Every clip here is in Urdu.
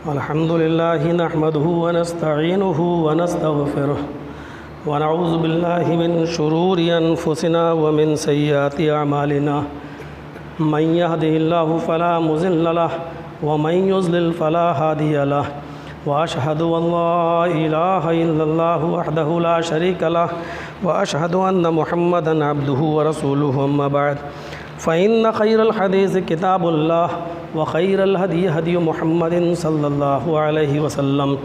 الحمد لله نحمده ونستعينه ونستغفره ونعوذ بالله من شرور أنفسنا ومن سيئات أعمالنا من يهده الله فلا مضل له ومن يضلل فلا هادي له وأشهد أن لا إله إلا الله وحده لا شريك له وأشهد أن محمدًا عبده ورسوله أما بعد فإن خير الحديث كتاب الله وخير الهدي هدي محمد صلى الله عليه وسلم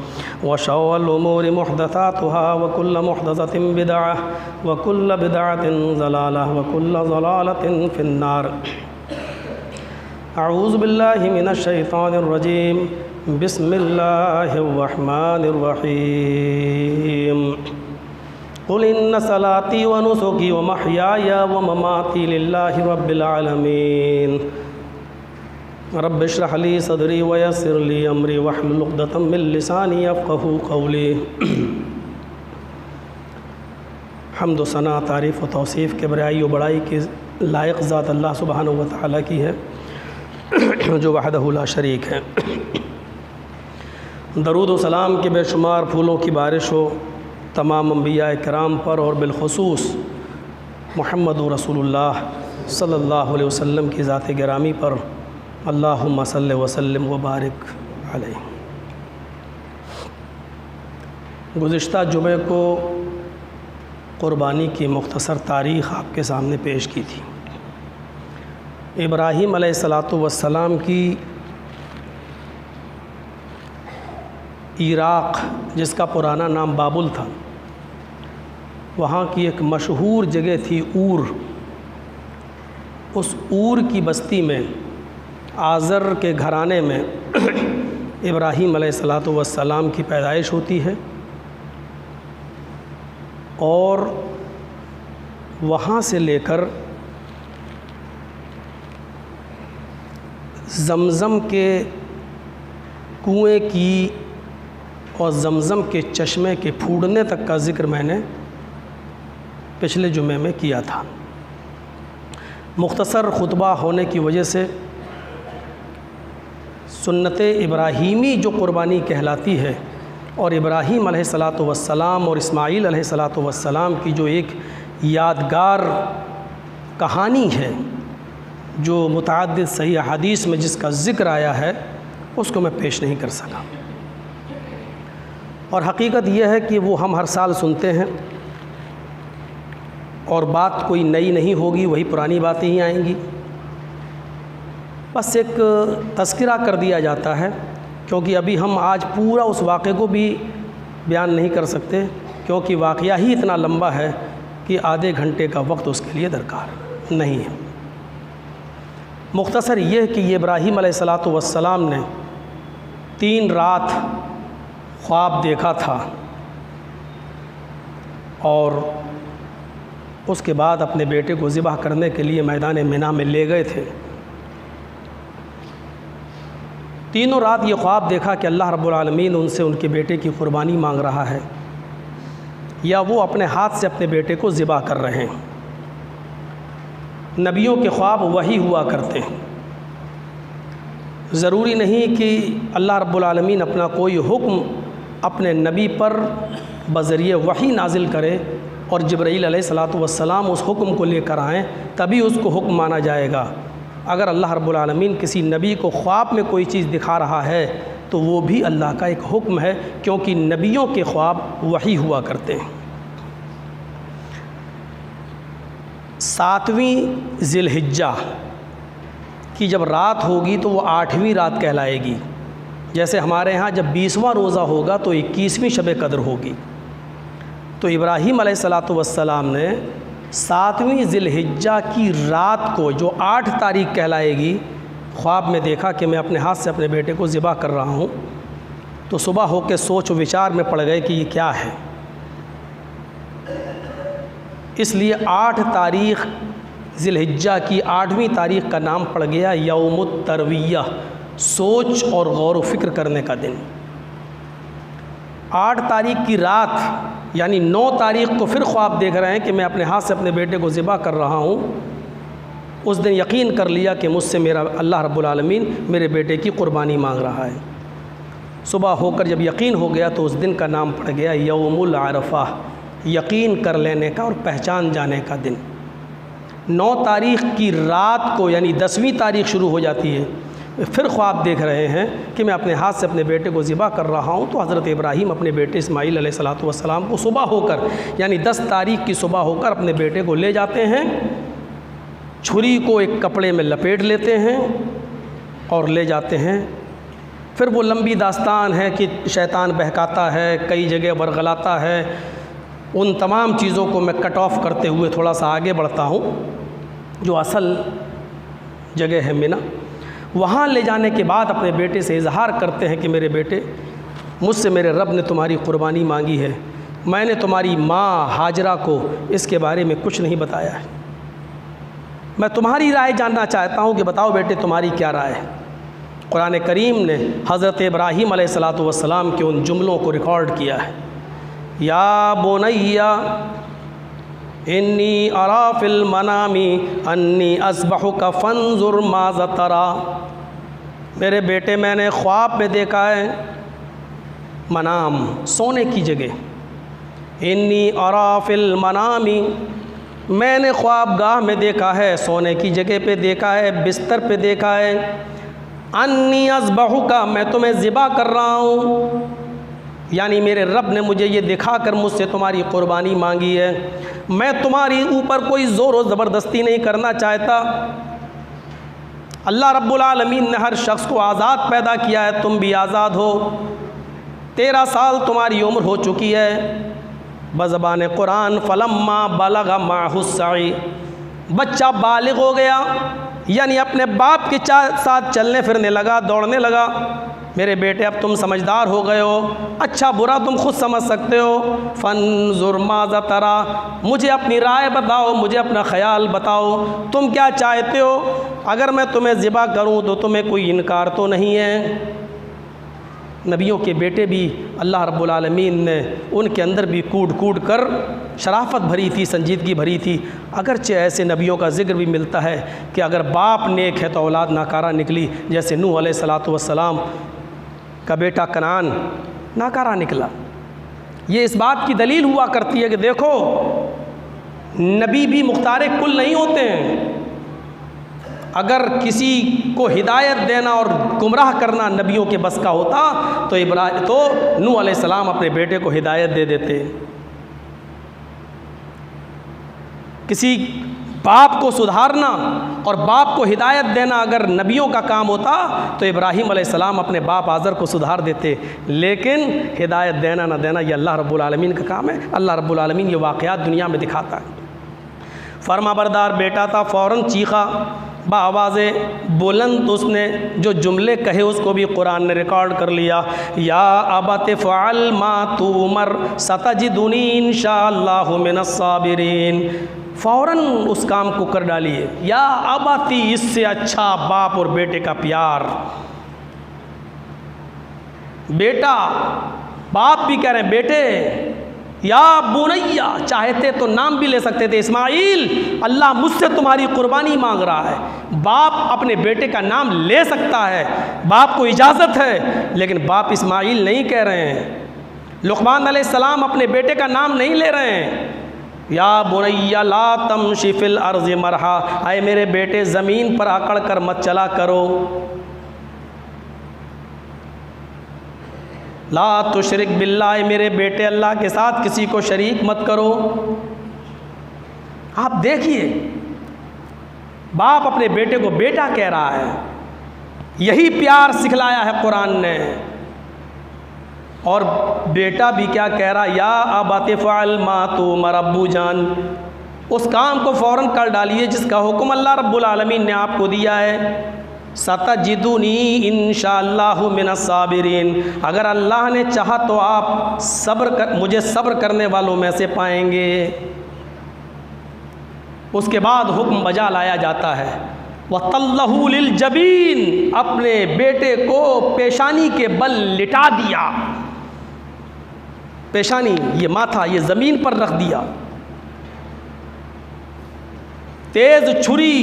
وشر الأمور محدثاتها وكل محدثة بدعة وكل بدعة ضلالة وكل ضلالة في النار. أعوذ بالله من الشيطان الرجيم. بسم الله الرحمن الرحيم. قل إن صلاتي ونسكي ومحياي ومماتي لله رب العالمين. رب اشرح لي صدري ويسر لي أمري واحلل عقدة من لساني يفقهوا قولي. حمد و ثنا، تعریف و توصیف کبریائی و بڑائی کی لائق ذات اللہ سبحانہ و تعالیٰ کی ہے جو وحدہ لا شریک ہے. درود و سلام کے بے شمار پھولوں کی بارش ہو تمام انبیاء کرام پر اور بالخصوص محمد رسول اللہ صلی اللہ علیہ وسلم کی ذات گرامی پر. اللہم صلی وسلم وبارک علیہ. گزشتہ جمعے کو قربانی کی مختصر تاریخ آپ کے سامنے پیش کی تھی. ابراہیم علیہ السلام کی عراق، جس کا پرانا نام بابل تھا، وہاں کی ایک مشہور جگہ تھی اور. اس اور کی بستی میں آزر کے گھرانے میں ابراہیم علیہ السلام کی پیدائش ہوتی ہے اور وہاں سے لے کر زمزم کے کنویں کی اور زمزم کے چشمے کے پھوٹنے تک کا ذکر میں نے پچھلے جمعے میں کیا تھا. مختصر خطبہ ہونے کی وجہ سے سنت ابراہیمی جو قربانی کہلاتی ہے اور ابراہیم علیہ السلام اور اسماعیل علیہ السلام کی جو ایک یادگار کہانی ہے جو متعدد صحیح حدیث میں جس کا ذکر آیا ہے، اس کو میں پیش نہیں کر سکا. اور حقیقت یہ ہے کہ وہ ہم ہر سال سنتے ہیں اور بات کوئی نئی نہیں ہوگی، وہی پرانی باتیں ہی آئیں گی. بس ایک تذکرہ کر دیا جاتا ہے کیونکہ ابھی ہم آج پورا اس واقعے کو بھی بیان نہیں کر سکتے کیونکہ واقعہ ہی اتنا لمبا ہے کہ آدھے گھنٹے کا وقت اس کے لیے درکار نہیں ہے. مختصر یہ کہ یہ ابراہیم علیہ السلام نے 3 رات خواب دیکھا تھا اور اس کے بعد اپنے بیٹے کو ذبح کرنے کے لیے میدان منا میں لے گئے تھے. تینوں رات یہ خواب دیکھا کہ اللہ رب العالمین ان سے ان کے بیٹے کی قربانی مانگ رہا ہے یا وہ اپنے ہاتھ سے اپنے بیٹے کو ذبح کر رہے ہیں. نبیوں کے خواب وہی ہوا کرتے ہیں. ضروری نہیں کہ اللہ رب العالمین اپنا کوئی حکم اپنے نبی پر بذریعہ وحی نازل کرے اور جبرائیل علیہ السلام اس حکم کو لے کر آئیں تبھی اس کو حکم مانا جائے گا. اگر اللہ رب العالمین کسی نبی کو خواب میں کوئی چیز دکھا رہا ہے تو وہ بھی اللہ کا ایک حکم ہے کیونکہ نبیوں کے خواب وحی ہوا کرتے ہیں. 7ویں ذی الحجہ کی جب رات ہوگی تو وہ 8ویں رات کہلائے گی. جیسے ہمارے ہاں جب 20واں روزہ ہوگا تو 21ویں شب قدر ہوگی. تو ابراہیم علیہ السلام نے 7ویں ذی الحجہ کی رات کو جو 8 تاریخ کہلائے گی خواب میں دیکھا کہ میں اپنے ہاتھ سے اپنے بیٹے کو ذبح کر رہا ہوں. تو صبح ہو کے سوچ و وچار میں پڑ گئے کہ یہ کیا ہے. اس لیے 8 تاریخ ذی الحجہ کی 8ویں تاریخ کا نام پڑ گیا یوم الترویہ، سوچ اور غور و فکر کرنے کا دن. 8 تاریخ کی رات یعنی 9 تاریخ کو پھر خواب دیکھ رہے ہیں کہ میں اپنے ہاتھ سے اپنے بیٹے کو ذبح کر رہا ہوں. اس دن یقین کر لیا کہ مجھ سے میرا اللہ رب العالمین میرے بیٹے کی قربانی مانگ رہا ہے. صبح ہو کر جب یقین ہو گیا تو اس دن کا نام پڑ گیا یوم العرفہ، یقین کر لینے کا اور پہچان جانے کا دن۔ 9 تاریخ کی رات کو یعنی 10ویں تاریخ شروع ہو جاتی ہے، پھر خواب دیکھ رہے ہیں کہ میں اپنے ہاتھ سے اپنے بیٹے کو ذبح کر رہا ہوں، تو حضرت ابراہیم اپنے بیٹے اسماعیل علیہ الصلوۃ والسلام کو صبح ہو کر یعنی 10 تاریخ کی صبح ہو کر اپنے بیٹے کو لے جاتے ہیں، چھری کو ایک کپڑے میں لپیٹ لیتے ہیں اور لے جاتے ہیں۔ پھر وہ لمبی داستان ہے کہ شیطان بہکاتا ہے، کئی جگہ ورغلاتا ہے، ان تمام چیزوں کو میں کٹ آف کرتے ہوئے تھوڑا سا آگے بڑھتا ہوں۔ جو اصل جگہ ہے منی، وہاں لے جانے کے بعد اپنے بیٹے سے اظہار کرتے ہیں کہ میرے بیٹے، مجھ سے میرے رب نے تمہاری قربانی مانگی ہے، میں نے تمہاری ماں ہاجرہ کو اس کے بارے میں کچھ نہیں بتایا ہے، میں تمہاری رائے جاننا چاہتا ہوں کہ بتاؤ بیٹے تمہاری کیا رائے ہے۔ قرآن کریم نے حضرت ابراہیم علیہ الصلوۃ والسلام کے ان جملوں کو ریکارڈ کیا ہے، یا بنی انی اری فی المنام انی اذبحک فانظر ماذا تری، میرے بیٹے میں نے خواب میں دیکھا ہے، منام سونے کی جگہ، انی اری فی المنام میں نے خواب گاہ میں دیکھا ہے، سونے کی جگہ پہ دیکھا ہے، بستر پہ دیکھا ہے، انی اذبحک میں تمہیں ذبح کر رہا ہوں، یعنی میرے رب نے مجھے یہ دکھا کر مجھ سے تمہاری قربانی مانگی ہے، میں تمہاری اوپر کوئی زور و زبردستی نہیں کرنا چاہتا۔ اللہ رب العالمین نے ہر شخص کو آزاد پیدا کیا ہے، تم بھی آزاد ہو، 13 سال تمہاری عمر ہو چکی ہے، بزبان قرآن فلما بلغ معہ السعی، بچہ بالغ ہو گیا یعنی اپنے باپ کے ساتھ چلنے پھرنے لگا، دوڑنے لگا، میرے بیٹے اب تم سمجھدار ہو گئے ہو، اچھا برا تم خود سمجھ سکتے ہو، فانظر ماذا تری، مجھے اپنی رائے بتاؤ، مجھے اپنا خیال بتاؤ، تم کیا چاہتے ہو، اگر میں تمہیں ذبح کروں تو تمہیں کوئی انکار تو نہیں ہے۔ نبیوں کے بیٹے بھی اللہ رب العالمین نے ان کے اندر بھی کوڈ کوڈ کر شرافت بھری تھی، سنجیدگی بھری تھی، اگرچہ ایسے نبیوں کا ذکر بھی ملتا ہے کہ اگر باپ نیک ہے تو اولاد ناکارہ نکلی، جیسے نوح علیہ الصلوۃ والسلام کا بیٹا کنعان ناکارہ نکلا۔ یہ اس بات کی دلیل ہوا کرتی ہے کہ دیکھو نبی بھی مختار کل نہیں ہوتے ہیں، اگر کسی کو ہدایت دینا اور گمراہ کرنا نبیوں کے بس کا ہوتا تو نوح علیہ السلام اپنے بیٹے کو ہدایت دے دیتے۔ کسی باپ کو سدھارنا اور باپ کو ہدایت دینا اگر نبیوں کا کام ہوتا تو ابراہیم علیہ السلام اپنے باپ آزر کو سدھار دیتے، لیکن ہدایت دینا نہ دینا یہ اللہ رب العالمین کا کام ہے۔ اللہ رب العالمین یہ واقعات دنیا میں دکھاتا ہے۔ فرما بردار بیٹا تھا، فوراً چیخا بآواز بلند، اس نے جو جملے کہے اس کو بھی قرآن نے ریکارڈ کر لیا، یا ابت فعل ما تؤمر ستجدنی انشاءاللہ من الصابرین، فوراً اس کام کو کر ڈالیے۔ یا ابتی، اس سے اچھا باپ اور بیٹے کا پیار، بیٹا باپ بھی کہہ رہے ہیں بیٹے، یا بنیا، چاہتے تو نام بھی لے سکتے تھے، اسماعیل اللہ مجھ سے تمہاری قربانی مانگ رہا ہے۔ باپ اپنے بیٹے کا نام لے سکتا ہے، باپ کو اجازت ہے، لیکن باپ اسماعیل نہیں کہہ رہے ہیں۔ لقمان علیہ السلام اپنے بیٹے کا نام نہیں لے رہے ہیں، یا بنی لا تمشی فی الارض مرحا، اے میرے بیٹے زمین پر اکڑ کر مت چلا کرو، لا تشرک باللہ، میرے بیٹے اللہ کے ساتھ کسی کو شریک مت کرو۔ آپ دیکھیے باپ اپنے بیٹے کو بیٹا کہہ رہا ہے، یہی پیار سکھلایا ہے قرآن نے۔ اور بیٹا بھی کیا کہہ رہا، یا ابت فعل ما تؤمر، ابو جان اس کام کو فوراً کر ڈالیے جس کا حکم اللہ رب العالمین نے آپ کو دیا ہے۔ ستجدنی انشاءاللہ من الصابرین، اگر اللہ نے چاہا تو آپ مجھے صبر کرنے والوں میں سے پائیں گے۔ اس کے بعد حکم بجا لایا جاتا ہے، وَطَلَّهُ لِلْجَبِينِ، اپنے بیٹے کو پیشانی کے بل لٹا دیا، پیشانی یہ ماتھا یہ زمین پر رکھ دیا، تیز چھری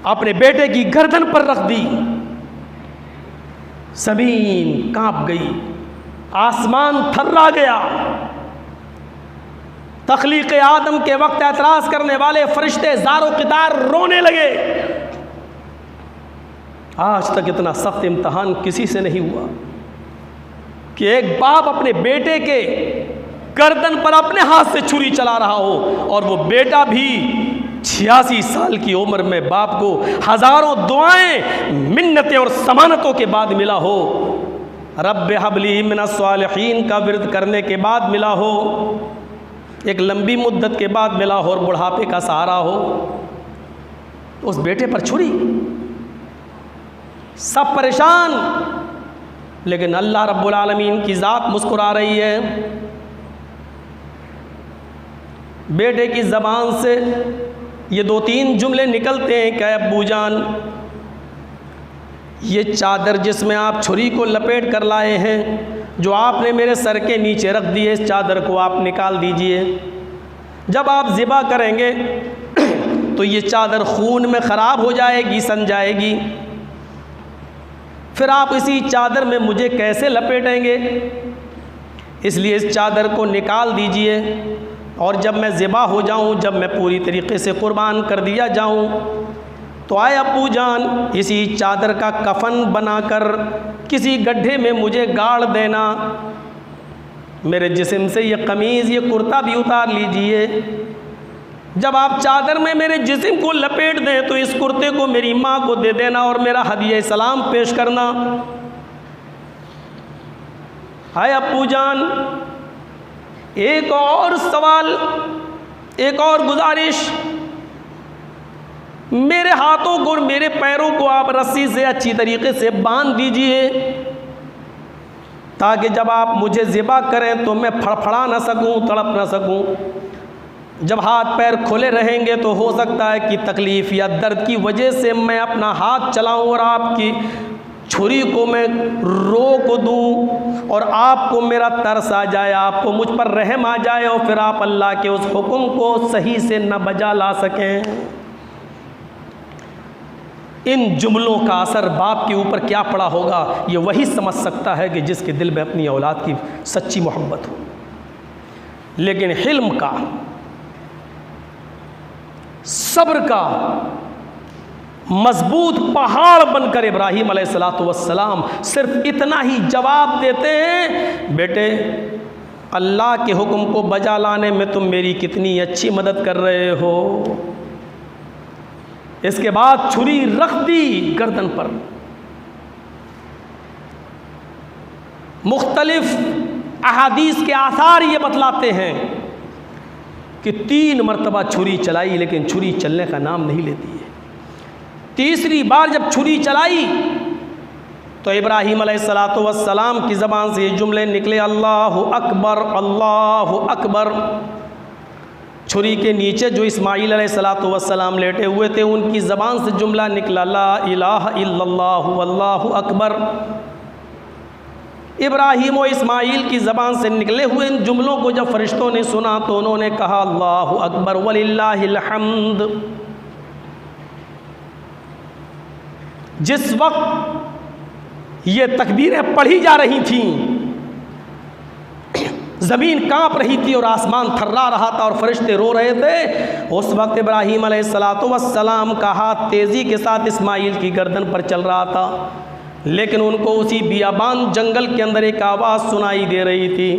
اپنے بیٹے کی گردن پر رکھ دی، زمین کانپ گئی، آسمان تھرا گیا، تخلیق آدم کے وقت اعتراض کرنے والے فرشتے زار و قطار رونے لگے۔ آج تک اتنا سخت امتحان کسی سے نہیں ہوا کہ ایک باپ اپنے بیٹے کے گردن پر اپنے ہاتھ سے چھری چلا رہا ہو، اور وہ بیٹا بھی 86 سال کی عمر میں باپ کو ہزاروں دعائیں، منتیں اور ضمانتوں کے بعد ملا ہو، رب ہب لی من الصالحین کا ورد کرنے کے بعد ملا ہو، ایک لمبی مدت کے بعد ملا ہو، اور بڑھاپے کا سہارا ہو، اس بیٹے پر چھری، سب پریشان، لیکن اللہ رب العالمین کی ذات مسکرا رہی ہے۔ بیٹے کی زبان سے یہ 2-3 جملے نکلتے ہیں کہ ابو جان، یہ چادر جس میں آپ چھری کو لپیٹ کر لائے ہیں، جو آپ نے میرے سر کے نیچے رکھ دی ہے، اس چادر کو آپ نکال دیجئے۔ جب آپ ذبح کریں گے تو یہ چادر خون میں خراب ہو جائے گی، سن جائے گی، پھر آپ اسی چادر میں مجھے کیسے لپیٹیں گے؟ اس لیے اس چادر کو نکال دیجئے، اور جب میں ذبح ہو جاؤں، جب میں پوری طریقے سے قربان کر دیا جاؤں، تو آئے ابو جان اسی چادر کا کفن بنا کر کسی گڈھے میں مجھے گاڑ دینا، میرے جسم سے یہ قمیض، یہ کرتا بھی اتار لیجئے۔ جب آپ چادر میں میرے جسم کو لپیٹ دیں تو اس کرتے کو میری ماں کو دے دینا اور میرا ہدیہ سلام پیش کرنا۔ آئے ابو جان، ایک اور سوال، ایک اور گزارش، میرے ہاتھوں کو اور میرے پیروں کو آپ رسی سے اچھی طریقے سے باندھ دیجئے، تاکہ جب آپ مجھے ذبح کریں تو میں پھڑپھڑا نہ سکوں، تڑپ نہ سکوں۔ جب ہاتھ پیر کھلے رہیں گے تو ہو سکتا ہے کہ تکلیف یا درد کی وجہ سے میں اپنا ہاتھ چلاؤں اور آپ کی چھری کو میں روک دوں، اور آپ کو میرا ترس آ جائے، آپ کو مجھ پر رحم آ جائے، اور پھر آپ اللہ کے اس حکم کو صحیح سے نہ بجا لا سکیں۔ ان جملوں کا اثر باپ کے اوپر کیا پڑا ہوگا، یہ وہی سمجھ سکتا ہے کہ جس کے دل میں اپنی اولاد کی سچی محبت ہو۔ لیکن حلم کا، صبر کا مضبوط پہاڑ بن کر ابراہیم علیہ السلام صرف اتنا ہی جواب دیتے ہیں، بیٹے اللہ کے حکم کو بجا لانے میں تم میری کتنی اچھی مدد کر رہے ہو۔ اس کے بعد چھری رکھ دی گردن پر۔ مختلف احادیث کے آثار یہ بتلاتے ہیں کہ 3 مرتبہ چھری چلائی، لیکن چھری چلنے کا نام نہیں لیتی ہے۔ تیسری بار جب چھری چلائی تو ابراہیم علیہ السلام کی زبان سے یہ جملے نکلے، اللہ اکبر، اللہ اکبر۔ چھری کے نیچے جو اسماعیل علیہ السلام لیٹے ہوئے تھے، ان کی زبان سے جملہ نکلا، لا الہ الا اللہ واللہ اکبر۔ ابراہیم و اسماعیل کی زبان سے نکلے ہوئے ان جملوں کو جب فرشتوں نے سنا تو انہوں نے کہا، اللہ اکبر وللہ الحمد۔ جس وقت یہ تکبیریں پڑھی جا رہی تھیں، زمین کانپ رہی تھی اور آسمان تھرا رہا تھا اور فرشتے رو رہے تھے، اس وقت ابراہیم علیہ السلام کا ہاتھ تیزی کے ساتھ اسماعیل کی گردن پر چل رہا تھا، لیکن ان کو اسی بیابان جنگل کے اندر ایک آواز سنائی دے رہی تھی،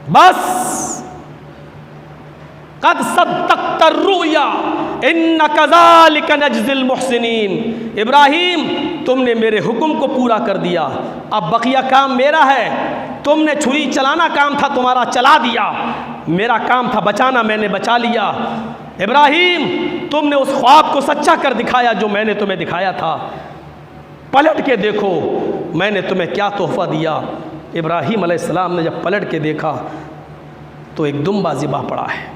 بس قد صدقت الرؤیا ان کذالک نجزی المحسنین۔ ابراہیم تم نے میرے حکم کو پورا کر دیا، اب بقیہ کام میرا ہے۔ تم نے چھری چلانا کام تھا تمہارا، چلا دیا، میرا کام تھا بچانا، میں نے بچا لیا۔ ابراہیم تم نے اس خواب کو سچا کر دکھایا جو میں نے تمہیں دکھایا تھا، پلٹ کے دیکھو میں نے تمہیں کیا تحفہ دیا۔ ابراہیم علیہ السلام نے جب پلٹ کے دیکھا تو ایک دمبا ذبح پڑا ہے۔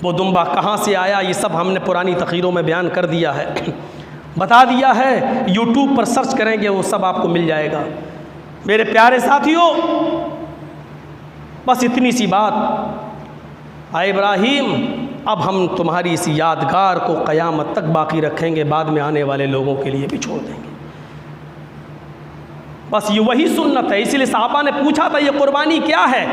وہ دمبا کہاں سے آیا یہ سب ہم نے پرانی تقریروں میں بیان کر دیا ہے، بتا دیا ہے، یوٹیوب پر سرچ کریں گے وہ سب آپ کو مل جائے گا۔ میرے پیارے ساتھیوں، بس اتنی سی بات، اے ابراہیم اب ہم تمہاری اس یادگار کو قیامت تک باقی رکھیں گے، بعد میں آنے والے لوگوں کے لیے بھی چھوڑ دیں گے۔ بس یہ وہی سنت ہے۔ اسی لیے صحابہ نے پوچھا تھا یہ قربانی کیا ہے؟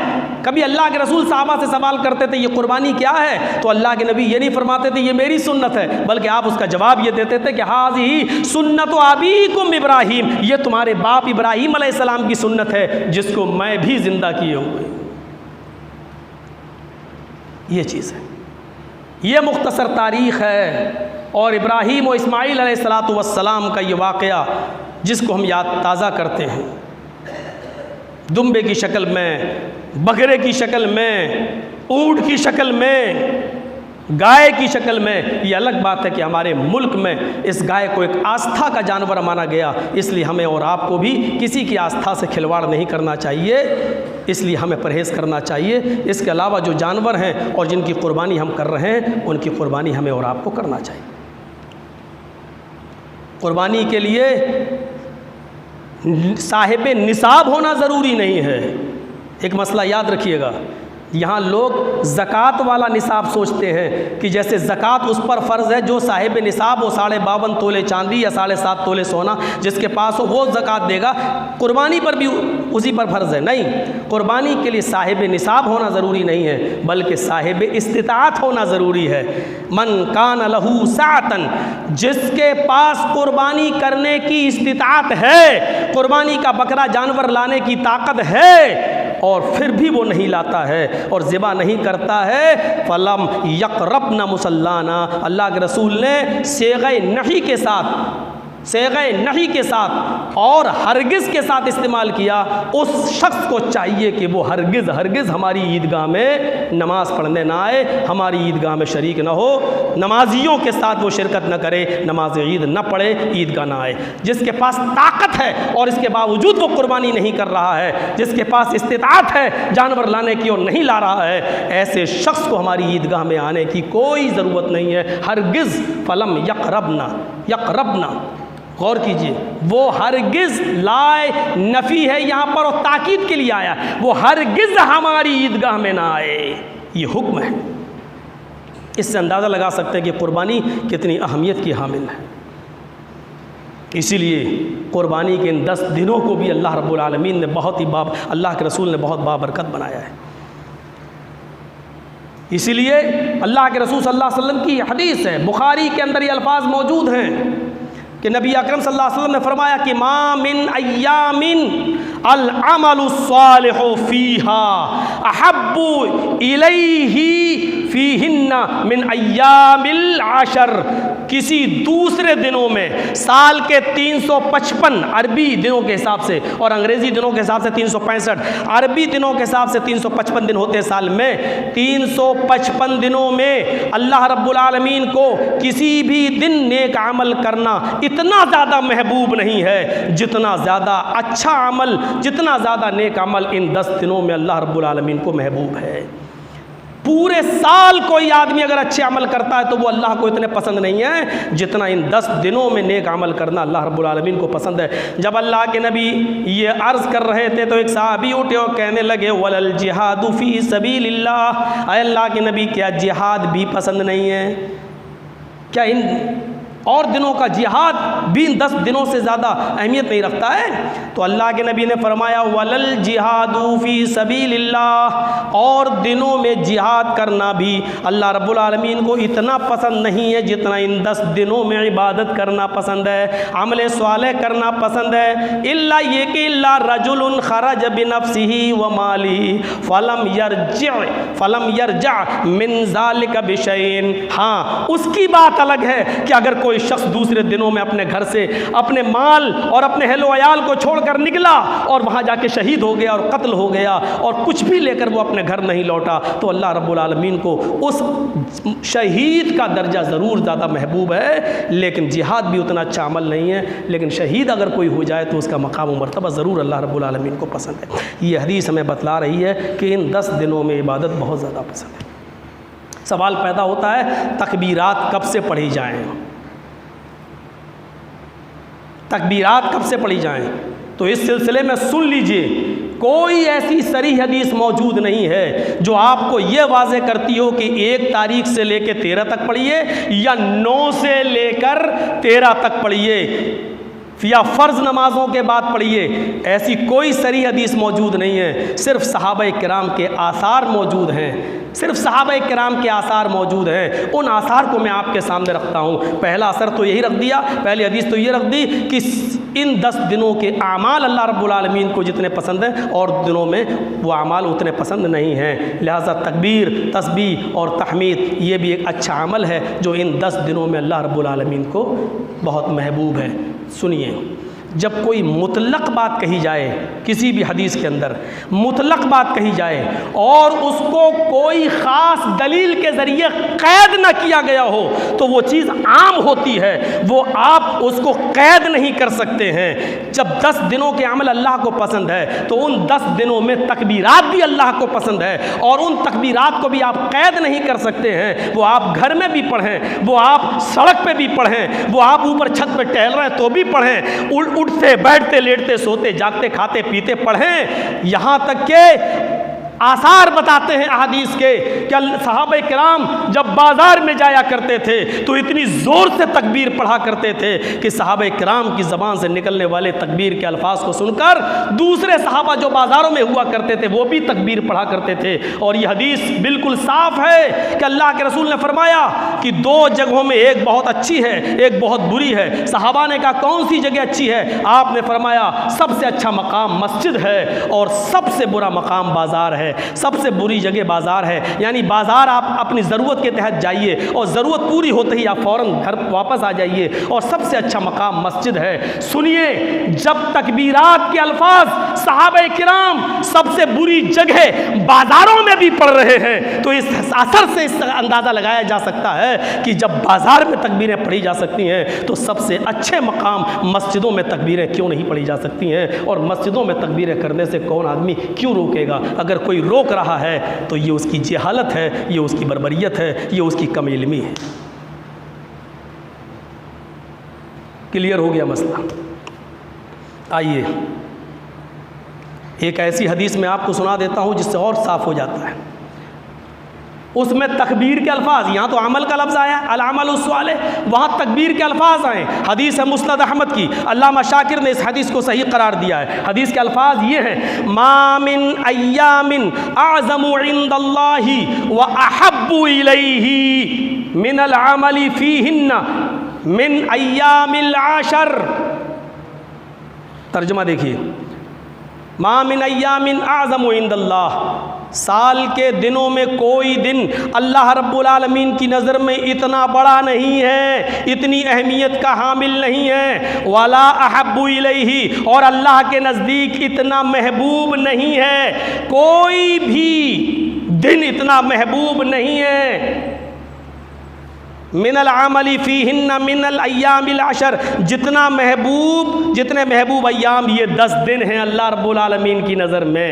کبھی اللہ کے رسول صحابہ سے سوال کرتے تھے یہ قربانی کیا ہے، تو اللہ کے نبی یہ نہیں فرماتے تھے یہ میری سنت ہے، بلکہ آپ اس کا جواب یہ دیتے تھے کہ ھذہ سنت ابیکم ابراہیم، یہ تمہارے باپ ابراہیم علیہ السلام کی سنت ہے جس کو میں بھی زندہ کیے ہوئے ہوں۔ یہ چیز ہے، یہ مختصر تاریخ ہے۔ اور ابراہیم و اسماعیل علیہ السلام کا یہ واقعہ جس کو ہم یاد تازہ کرتے ہیں، دمبے کی شکل میں، بکرے کی شکل میں، اونٹ کی شکل میں، گائے کی شکل میں، یہ الگ بات ہے کہ ہمارے ملک میں اس گائے کو ایک آستھا کا جانور مانا گیا، اس لیے ہمیں اور آپ کو بھی کسی کی آستھا سے کھلواڑ نہیں کرنا چاہیے، اس لیے ہمیں پرہیز کرنا چاہیے۔ اس کے علاوہ جو جانور ہیں اور جن کی قربانی ہم کر رہے ہیں ان کی قربانی ہمیں اور آپ کو کرنا چاہیے۔ قربانی کے لیے صاحب نصاب ہونا ضروری نہیں ہے۔ ایک مسئلہ یاد رکھیے گا، یہاں لوگ زکوٰۃ والا نصاب سوچتے ہیں کہ جیسے زکوٰۃ اس پر فرض ہے جو صاحب نصاب ہو، 52.5 تولے چاندی یا 7.5 تولے سونا جس کے پاس ہو وہ زکوٰۃ دے گا، قربانی پر بھی اسی پر فرض ہے۔ نہیں، قربانی کے لیے صاحب نصاب ہونا ضروری نہیں ہے، بلکہ صاحب استطاعت ہونا ضروری ہے۔ من کان لہ سعۃ، جس کے پاس قربانی کرنے کی استطاعت ہے، قربانی کا بکرا جانور لانے کی طاقت ہے اور پھر بھی وہ نہیں لاتا ہے اور ذبح نہیں کرتا ہے، فلم یقربن مصلانا، اللہ کے رسول نے صیغہ نہی کے ساتھ اور ہرگز کے ساتھ استعمال کیا، اس شخص کو چاہیے کہ وہ ہرگز ہماری عیدگاہ میں نماز پڑھنے نہ آئے، ہماری عیدگاہ میں شریک نہ ہو، نمازیوں کے ساتھ وہ شرکت نہ کرے، نماز عید نہ پڑھے، عیدگاہ نہ آئے۔ جس کے پاس طاقت ہے اور اس کے باوجود وہ قربانی نہیں کر رہا ہے، جس کے پاس استطاعت ہے جانور لانے کی اور نہیں لا رہا ہے، ایسے شخص کو ہماری عیدگاہ میں آنے کی کوئی ضرورت نہیں ہے، ہرگز۔ فلم یقربنا، غور کیجئے، وہ ہرگز لائے نفی ہے یہاں پر اور تاکید کے لیے آیا، وہ ہرگز ہماری عیدگاہ میں نہ آئے، یہ حکم ہے۔ اس سے اندازہ لگا سکتے ہیں کہ قربانی کتنی اہمیت کی حامل ہے۔ اسی لیے قربانی کے ان 10 دنوں کو بھی اللہ رب العالمین نے اللہ کے رسول نے بہت بابرکت بنایا ہے۔ اسی لیے اللہ کے رسول صلی اللہ علیہ وسلم کی حدیث ہے، بخاری کے اندر یہ الفاظ موجود ہیں کہ نبی اکرم صلی اللہ علیہ وسلم نے فرمایا کہ ما من ایام العمل الصالح فیہا احب الیہ فیہن من ایام العشر، کسی دوسرے دنوں میں، سال کے 355 عربی دنوں کے حساب سے اور انگریزی دنوں کے حساب سے 365، عربی دنوں کے حساب سے 355 دن ہوتے ہیں سال میں، 355 دنوں میں اللہ رب العالمین کو کسی بھی دن نیک عمل کرنا اتنا زیادہ محبوب نہیں ہے جتنا زیادہ اچھا عمل، جتنا زیادہ نیک عمل ان 10 دنوں میں اللہ رب العالمین کو محبوب ہے۔ پورے سال کوئی آدمی اگر اچھے عمل کرتا ہے تو وہ اللہ کو اتنے پسند نہیں ہے جتنا ان 10 دنوں میں نیک عمل کرنا اللہ رب العالمین کو پسند ہے۔ جب اللہ کے نبی یہ عرض کر رہے تھے تو ایک صحابی اٹھے اور کہنے لگے وَلَلْ جِهَادُ فِي سَبِيلِ اللَّهِ، اے اللہ کے نبی کیا جہاد بھی پسند نہیں ہے؟ کیا ان اور دنوں کا جہاد بھی ان 10 دنوں سے زیادہ اہمیت نہیں رکھتا ہے؟ تو اللہ کے نبی نے فرمایا وَلَلْ جِهَادُ فِي سَبِيلِ اللَّهِ، اور دنوں میں جہاد کرنا بھی اللہ رب العالمین کو اتنا پسند نہیں ہے جتنا ان 10 دنوں میں عبادت کرنا پسند ہے، عمل صالح کرنا پسند ہے۔ اللہ یہ کہ اللہ رجل خرج بنفسه وماله فلم يرجع من ذلك بشيء، ہاں اس کی بات الگ ہے کہ اگر کوئی شخص دوسرے دنوں میں اپنے گھر سے اپنے مال اور اپنے اہل و عیال کو چھوڑ کر نکلا اور وہاں جا کے شہید ہو گیا اور قتل ہو گیا اور کچھ بھی لے کر وہ اپنے گھر نہیں لوٹا، تو اللہ رب العالمین کو اس شہید کا درجہ ضرور زیادہ محبوب ہے، لیکن جہاد بھی اتنا اچھا عمل نہیں ہے، لیکن شہید اگر کوئی ہو جائے تو اس کا مقام و مرتبہ ضرور اللہ رب العالمین کو پسند ہے۔ یہ حدیث ہمیں بتلا رہی ہے کہ ان 10 دنوں میں عبادت بہت زیادہ پسند ہے۔ سوال پیدا ہوتا ہے تکبیرات کب سے پڑھی جائیں؟ تکبیرات کب سے پڑھی جائیں؟ تو اس سلسلے میں سن لیجئے کوئی ایسی صریح حدیث موجود نہیں ہے جو آپ کو یہ واضح کرتی ہو کہ 1 تاریخ سے لے کے 13 تک پڑھیے یا 9 سے لے کر 13 تک پڑھیے یا فرض نمازوں کے بعد پڑھیے. ایسی کوئی صریح حدیث موجود نہیں ہے. صرف صحابہ کرام کے آثار موجود ہیں. صرف صحابہ کرام کے آثار موجود ہیں. ان آثار کو میں آپ کے سامنے رکھتا ہوں. پہلا اثر تو یہی رکھ دیا, پہلی حدیث تو یہ رکھ دی کہ ان 10 دنوں کے اعمال اللہ رب العالمین کو جتنے پسند ہیں اور دنوں میں وہ اعمال اتنے پسند نہیں ہیں. لہٰذا تکبیر, تسبیح اور تحمید یہ بھی ایک اچھا عمل ہے جو ان 10 دنوں میں اللہ رب العالمین کو بہت محبوب ہے. سنیے, جب کوئی مطلق بات کہی جائے کسی بھی حدیث کے اندر, مطلق بات کہی جائے اور اس کو کوئی خاص دلیل کے ذریعے قید نہ کیا گیا ہو تو وہ چیز عام ہوتی ہے, وہ آپ اس کو قید نہیں کر سکتے ہیں. جب 10 دنوں کے عمل اللہ کو پسند ہے تو ان 10 دنوں میں تکبیرات بھی اللہ کو پسند ہے اور ان تکبیرات کو بھی آپ قید نہیں کر سکتے ہیں. وہ آپ گھر میں بھی پڑھیں, وہ آپ سڑک پہ بھی پڑھیں, وہ آپ اوپر چھت پہ ٹہل رہے ہیں تو بھی پڑھیں, اٹھتے بیٹھتے لیٹتے سوتے جاگتے کھاتے پیتے پڑھیں. یہاں تک کہ آثار بتاتے ہیں احادیث کے کہ صحابہ کرام جب بازار میں جایا کرتے تھے تو اتنی زور سے تکبیر پڑھا کرتے تھے کہ صحابہ کرام کی زبان سے نکلنے والے تکبیر کے الفاظ کو سن کر دوسرے صحابہ جو بازاروں میں ہوا کرتے تھے وہ بھی تکبیر پڑھا کرتے تھے. اور یہ حدیث بالکل صاف ہے کہ اللہ کے رسول نے فرمایا کہ 2 جگہوں میں ایک بہت اچھی ہے, ایک بہت بری ہے. صحابہ نے کہا کون سی جگہ اچھی ہے؟ آپ نے فرمایا سب سے اچھا مقام مسجد ہے اور سب سے برا مقام بازار ہے. سب سے بری جگہ بازار ہے, یعنی بازار آپ اپنی ضرورت کے تحت جائیے اور ضرورت پوری ہوتے ہی آپ فوراً گھر واپس آ جائیے, اور سب سے اچھا مقام مسجد ہے. سنیے, جب تکبیرات کے الفاظ صحابہ کرام سب سے بری جگہ بازاروں میں بھی پڑھ رہے ہیں تو اس اثر سے اس اندازہ لگایا جا سکتا ہے کہ جب بازار میں تکبیریں پڑھی جا سکتی ہیں تو سب سے اچھے مقام مسجدوں میں تکبیریں کیوں نہیں پڑھی جا سکتی ہیں, اور مسجدوں میں تکبیریں کرنے سے کون آدمی کیوں روکے گا؟ اگر کوئی روک رہا ہے تو یہ اس کی جہالت ہے, یہ اس کی بربریت ہے, یہ اس کی کم علمی ہے. کلیئر ہو گیا مسئلہ؟ آئیے ایک ایسی حدیث میں آپ کو سنا دیتا ہوں جس سے اور صاف ہو جاتا ہے. اس میں تکبیر کے الفاظ, یہاں تو عمل کا لفظ آیا العمل الصالح, وہاں تکبیر کے الفاظ آئے. حدیث ہے مسند احمد کی, علامہ شاکر نے اس حدیث کو صحیح قرار دیا ہے. حدیث کے الفاظ یہ ہیں, ما من ایام اعظم عند اللہ واحب الیہ من العمل فیہن من ایام العشر. ترجمہ دیکھیے, ما من ایام اعظم عند اللہ, سال کے دنوں میں کوئی دن اللہ رب العالمین کی نظر میں اتنا بڑا نہیں ہے, اتنی اہمیت کا حامل نہیں ہے. ولا احب الیہ, اور اللہ کے نزدیک اتنا محبوب نہیں ہے, کوئی بھی دن اتنا محبوب نہیں ہے. من العمل فیہن من الایام العشر, جتنے محبوب ایام یہ 10 دن ہیں اللہ رب العالمین کی نظر میں.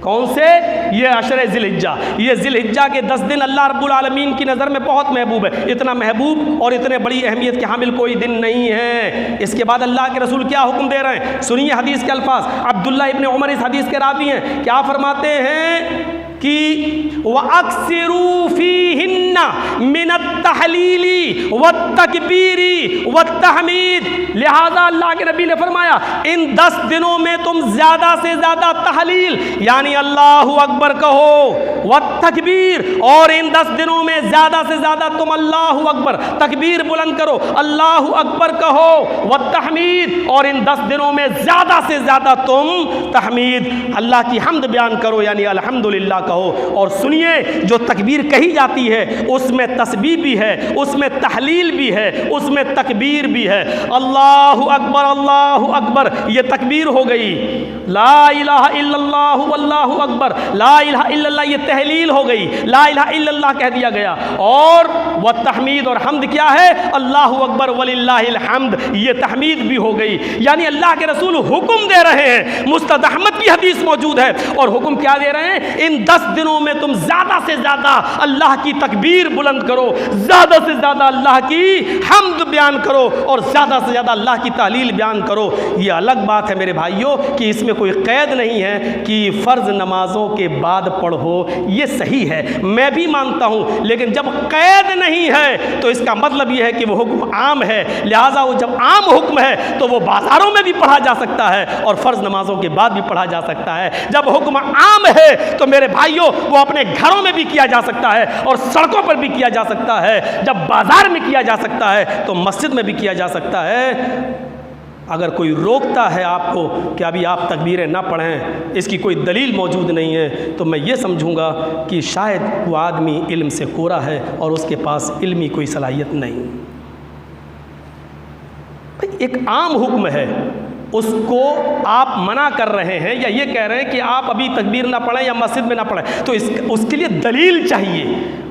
کون سے؟ یہ عشر ذی الحجہ, یہ ذی الحجہ کے 10 دن اللہ رب العالمین کی نظر میں بہت محبوب ہے. اتنا محبوب اور اتنے بڑی اہمیت کے حامل کوئی دن نہیں ہے. اس کے بعد اللہ کے رسول کیا حکم دے رہے ہیں, سنیے حدیث کے الفاظ. عبداللہ ابن عمر اس حدیث کے راوی ہیں, کیا فرماتے ہیں کہ وَأَكْثِرُوا فِيهِنَّ مِنَ التَّحْلِيلِ وَالتَّكْبِيرِ وَالتَّحْمِيدِ. لہذا اللہ کے نبی نے فرمایا ان 10 دنوں میں تم زیادہ سے زیادہ تحلیل یعنی اللہ اکبر کہو, والتکبیر, اور ان 10 دنوں میں زیادہ سے زیادہ تم اللہ اکبر تکبیر بلند کرو, اللہ اکبر کہو, والتحمید, اور ان 10 دنوں میں زیادہ سے زیادہ تم تحمید اللہ کی حمد بیان کرو یعنی الحمدللہ کہو. اور سنیے, جو تکبیر کہی جاتی ہے اس میں تسبیح بھی ہے, اس میں تحلیل بھی ہے, اس میں تکبیر بھی ہے. اللہ اکبر اللہ اکبر یہ تکبیر ہو گئی, لا الہ الا اللہ واللہ اکبر لا الہ الا اللہ یہ تحلیل ہو گئی, لا الہ الا اللہ کہہ دیا گیا. اور وہ تحمید اور حمد کیا ہے, اللہ اکبر وللہ الحمد یہ تحمید بھی ہو گئی. یعنی اللہ کے رسول حکم دے رہے ہیں, مسند احمد کی حدیث موجود ہے, اور حکم کیا دے رہے ہیں, ان 10 دنوں میں تم زیادہ سے زیادہ اللہ کی تکبیر تکبیر بلند کرو، زیادہ سے زیادہ اللہ کی حمد بیان کرو اور زیادہ سے زیادہ اللہ کی تحلیل بیان کرو۔ یہ الگ بات ہے میرے بھائیوں کہ اس میں کوئی قید نہیں ہے کہ فرض نمازوں کے بعد پڑھو، یہ صحیح ہے، میں بھی مانتا ہوں، لیکن جب قید نہیں ہے تو اس کا مطلب یہ ہے کہ وہ حکم عام ہے، لہٰذا وہ جب عام حکم ہے تو وہ بازاروں میں بھی پڑھا جا سکتا ہے اور فرض نمازوں کے بعد بھی پڑھا جا سکتا ہے۔ جب حکم عام ہے تو میرے بھائیوں وہ اپنے گھروں میں بھی کیا جا سکتا ہے اور سڑکوں پر بھی کیا جا سکتا ہے، جب بازار میں کیا جا سکتا ہے تو مسجد میں بھی کیا جا سکتا ہے۔ اگر کوئی روکتا ہے آپ کو کہ ابھی آپ تکبیریں نہ پڑھیں، اس کی کوئی دلیل موجود نہیں ہے، تو میں یہ سمجھوں گا کہ شاید وہ آدمی علم سے کورا ہے اور اس کے پاس علمی کوئی صلاحیت نہیں۔ ایک عام حکم ہے، اس کو آپ منع کر رہے ہیں یا یہ کہہ رہے ہیں کہ آپ ابھی تکبیر نہ پڑھیں یا مسجد میں نہ پڑھیں، تو اس کے لیے دلیل چاہیے،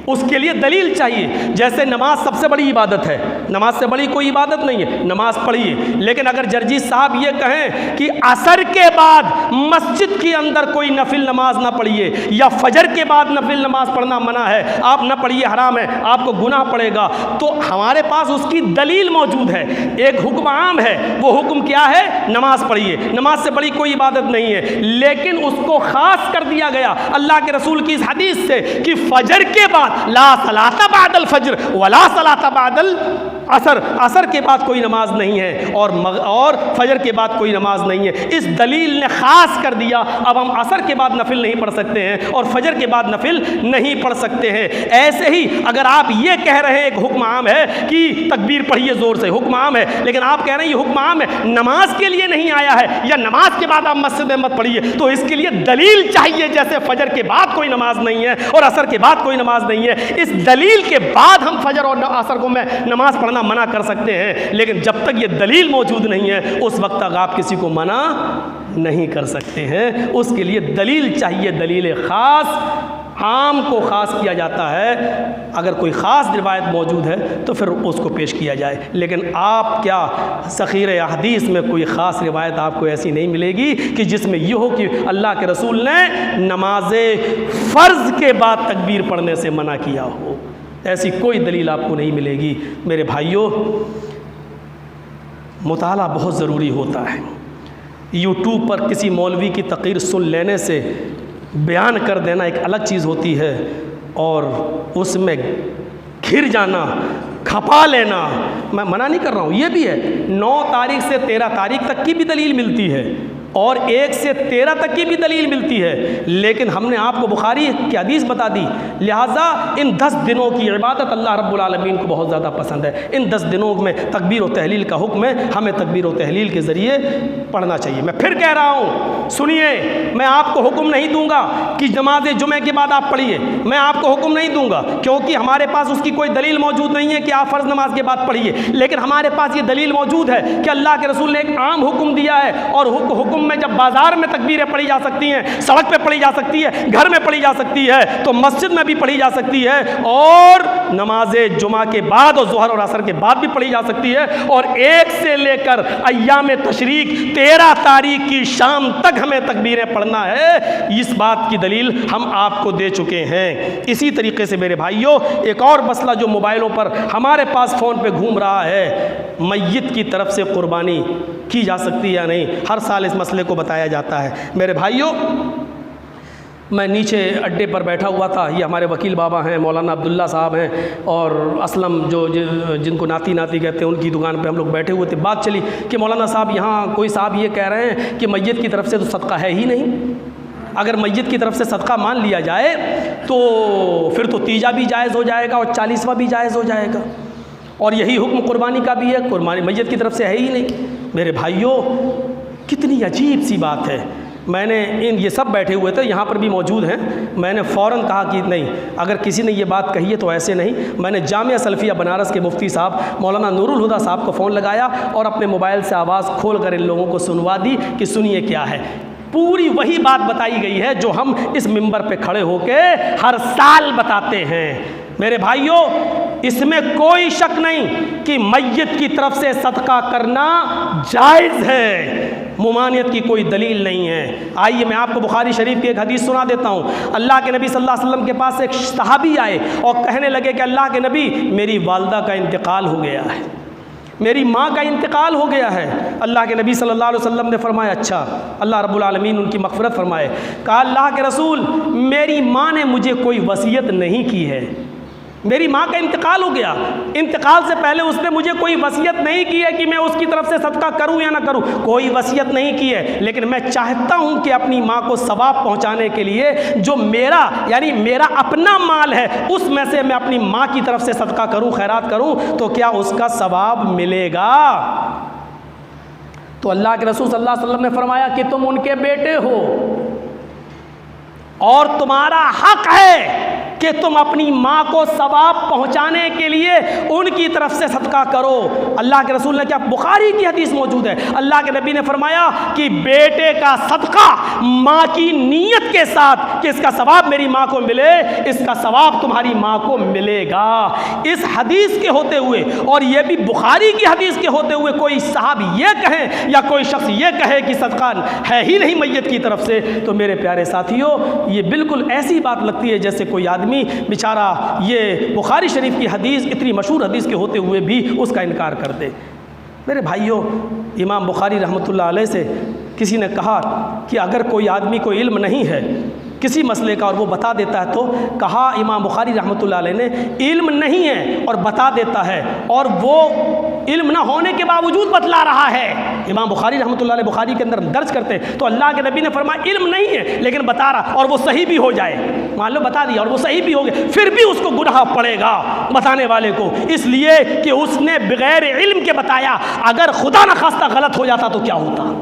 اس کے لیے دلیل چاہیے۔ جیسے نماز سب سے بڑی عبادت ہے، نماز سے بڑی کوئی عبادت نہیں ہے، نماز پڑھیے، لیکن اگر جرجی صاحب یہ کہیں کہ عصر کے بعد مسجد کے اندر کوئی نفل نماز نہ پڑھیے یا فجر کے بعد نفل نماز پڑھنا منع ہے، آپ نہ پڑھیے، حرام ہے، آپ کو گناہ پڑے گا، تو ہمارے پاس اس کی دلیل موجود ہے۔ ایک حکم عام ہے، وہ حکم کیا ہے؟ نماز پڑھیے، نماز سے بڑی کوئی عبادت نہیں ہے، لیکن اس کو خاص کر دیا گیا اللہ کے رسول کی اس حدیث سے کہ فجر کے بعد لا صلاۃ بعد الفجر ولا صلاۃ بعد العصر، عصر کے بعد کوئی نماز نہیں ہے اور فجر کے بعد کوئی نماز نہیں ہے۔ اس دلیل نے خاص کر دیا اب ہم عصر کے بعد نفل نہیں پڑھ سکتے ہیں اور فجر کے بعد نفل نہیں پڑھ سکتے ہیں۔ ایسے ہی اگر آپ یہ کہہ رہے ہیں ایک حکم عام ہے کہ تکبیر پڑھیے زور سے، حکم عام ہے، لیکن آپ کہہ رہے ہیں یہ حکم عام ہے، نماز کے لیے نہیں آیا ہے یا نماز کے بعد آپ مسجد میں مت پڑھیے، تو اس کے لیے دلیل چاہیے۔ جیسے فجر کے بعد کوئی نماز نہیں ہے اور عصر کے بعد کوئی نماز نہیں ہے، اس دلیل کے بعد ہم فجر اور عصر کو میں نماز پڑھنا منع کر سکتے ہیں، لیکن جب تک یہ دلیل موجود نہیں ہے اس وقت تک آپ کسی کو منع نہیں کر سکتے ہیں۔ اس کے لیے دلیل چاہیے، دلیل خاص، عام کو خاص کیا جاتا ہے، اگر کوئی خاص روایت موجود ہے تو پھر اس کو پیش کیا جائے، لیکن آپ کیا ذخیرہ حدیث میں کوئی خاص روایت آپ کو ایسی نہیں ملے گی کہ جس میں یہ ہو کہ اللہ کے رسول نے نماز فرض کے بعد تکبیر پڑھنے سے منع کیا ہو، ایسی کوئی دلیل آپ کو نہیں ملے گی۔ میرے بھائیوں، مطالعہ بہت ضروری ہوتا ہے۔ یوٹیوب پر کسی مولوی کی تقریر سن لینے سے بیان کر دینا ایک الگ چیز ہوتی ہے، اور اس میں گھر جانا، کھپا لینا، میں منع نہیں کر رہا ہوں، یہ بھی ہے۔ 9 تاریخ سے 13 تاریخ تک کی بھی دلیل ملتی ہے اور 1 سے 13 تک کی بھی دلیل ملتی ہے، لیکن ہم نے آپ کو بخاری کی حدیث بتا دی، لہٰذا ان 10 دنوں کی عبادت اللہ رب العالمین کو بہت زیادہ پسند ہے۔ ان 10 دنوں میں تکبیر و تحلیل کا حکم ہے، ہمیں تکبیر و تحلیل کے ذریعے پڑھنا چاہیے۔ میں پھر کہہ رہا ہوں، سنیے، میں آپ کو حکم نہیں دوں گا کہ نماز جمعہ کے بعد آپ پڑھیے، میں آپ کو حکم نہیں دوں گا کیونکہ ہمارے پاس اس کی کوئی دلیل موجود نہیں ہے کہ آپ فرض نماز کے بعد پڑھیے، لیکن ہمارے پاس یہ دلیل موجود ہے کہ اللہ کے رسول نے ایک عام حکم دیا ہے، اور حکم میں جب بازار میں تکبیریں پڑھی جا سکتی ہیں، سڑک پہ پڑھی جا سکتی ہے، گھر میں پڑھی جا سکتی ہے، تو مسجد میں بھی پڑھی جا سکتی ہے، اور نماز جمعہ کے بعد اور ظہر اور عصر کے بعد بھی پڑھی جا سکتی ہے، اور 1 سے لے کر ایام تشریق 13 تاریخ کی شام تک ہمیں تکبیریں پڑھنا ہے۔ اس بات کی دلیل ہم آپ کو دے چکے ہیں۔ اسی طریقے سے میرے بھائیوں، ایک اور مسئلہ جو موبائلوں پر ہمارے پاس فون پہ گھوم رہا ہے، میت کی طرف سے قربانی کی جا سکتی یا نہیں، ہر سال اس مسئلے کو بتایا جاتا ہے۔ میرے بھائیوں، میں نیچے اڈے پر بیٹھا ہوا تھا، یہ ہمارے وکیل بابا ہیں، مولانا عبداللہ صاحب ہیں، اور اسلم جو جن کو ناتی کہتے ہیں، ان کی دکان پہ ہم لوگ بیٹھے ہوئے تھے۔ بات چلی کہ مولانا صاحب یہاں کوئی صاحب یہ کہہ رہے ہیں کہ میت کی طرف سے تو صدقہ ہے ہی نہیں، اگر میت کی طرف سے صدقہ مان لیا جائے تو پھر تو تیجا بھی جائز ہو جائے گا اور 40واں بھی جائز ہو جائے گا، اور یہی حکم قربانی کا بھی ہے، قربانی میت کی طرف سے ہے ہی نہیں۔ میرے بھائیوں، کتنی عجیب سی بات ہے۔ میں نے یہ سب بیٹھے ہوئے تھے، یہاں پر بھی موجود ہیں، میں نے فوراً کہا کہ نہیں، اگر کسی نے یہ بات کہی ہے تو ایسے نہیں۔ میں نے جامعہ سلفیہ بنارس کے مفتی صاحب مولانا نور الہدا صاحب کو فون لگایا اور اپنے موبائل سے آواز کھول کر ان لوگوں کو سنوا دی کہ سنیے کیا ہے۔ پوری وہی بات بتائی گئی ہے جو ہم اس منبر پہ کھڑے ہو کے ہر سال بتاتے ہیں۔ میرے بھائیوں، اس میں کوئی شک نہیں کہ میت کی طرف سے صدقہ کرنا جائز ہے، ممانعت کی کوئی دلیل نہیں ہے۔ آئیے میں آپ کو بخاری شریف کی ایک حدیث سنا دیتا ہوں۔ اللہ کے نبی صلی اللہ علیہ وسلم کے پاس ایک صحابی آئے اور کہنے لگے کہ اللہ کے نبی، میری والدہ کا انتقال ہو گیا ہے، میری ماں کا انتقال ہو گیا ہے۔ اللہ کے نبی صلی اللہ علیہ وسلم نے فرمایا اچھا، اللہ رب العالمین ان کی مغفرت فرمائے۔ کہا اللہ کے رسول، میری ماں نے مجھے کوئی وصیت نہیں کی ہے، میری ماں کا انتقال ہو گیا، انتقال سے پہلے اس نے مجھے کوئی وصیت نہیں کی ہے کہ میں اس کی طرف سے صدقہ کروں یا نہ کروں، کوئی وصیت نہیں کی ہے، لیکن میں چاہتا ہوں کہ اپنی ماں کو ثواب پہنچانے کے لیے جو میرا یعنی میرا اپنا مال ہے اس میں سے میں اپنی ماں کی طرف سے صدقہ کروں، خیرات کروں، تو کیا اس کا ثواب ملے گا؟ تو اللہ کے رسول صلی اللہ علیہ وسلم نے فرمایا کہ تم ان کے بیٹے ہو اور تمہارا حق ہے کہ تم اپنی ماں کو ثواب پہنچانے کے لیے ان کی طرف سے صدقہ کرو۔ اللہ کے رسول نے کیا، بخاری کی حدیث موجود ہے، اللہ کے نبی نے فرمایا کہ بیٹے کا صدقہ ماں کی نیت کے ساتھ کہ اس کا ثواب میری ماں کو ملے، اس کا ثواب تمہاری ماں کو ملے گا۔ اس حدیث کے ہوتے ہوئے اور یہ بھی بخاری کی حدیث کے ہوتے ہوئے کوئی صاحب یہ کہیں یا کوئی شخص یہ کہے کہ صدقہ ہے ہی نہیں میت کی طرف سے، تو میرے پیارے ساتھیوں یہ بالکل ایسی بات لگتی ہے جیسے کوئی آدمی بیچارہ یہ بخاری شریف کی حدیث اتنی مشہور حدیث کے ہوتے ہوئے بھی اس کا انکار کر دے۔ میرے بھائیوں، امام بخاری رحمۃ اللہ علیہ سے کسی نے کہا کہ اگر کوئی آدمی کو علم نہیں ہے کسی مسئلے کا اور وہ بتا دیتا ہے، تو کہا امام بخاری رحمۃ اللہ علیہ نے علم نہیں ہے اور بتا دیتا ہے اور وہ علم نہ ہونے کے باوجود بتلا رہا ہے، امام بخاری رحمۃ اللہ علیہ بخاری کے اندر درج کرتے ہیں، تو اللہ کے نبی نے فرمایا علم نہیں ہے لیکن بتا رہا اور وہ صحیح بھی ہو جائے، مان لو بتا دیا اور وہ صحیح بھی ہو گیا، پھر بھی اس کو گناہ پڑے گا بتانے والے کو، اس لیے کہ اس نے بغیر علم کے بتایا، اگر خدا نہ خواستہ غلط ہو جاتا تو کیا ہوتا۔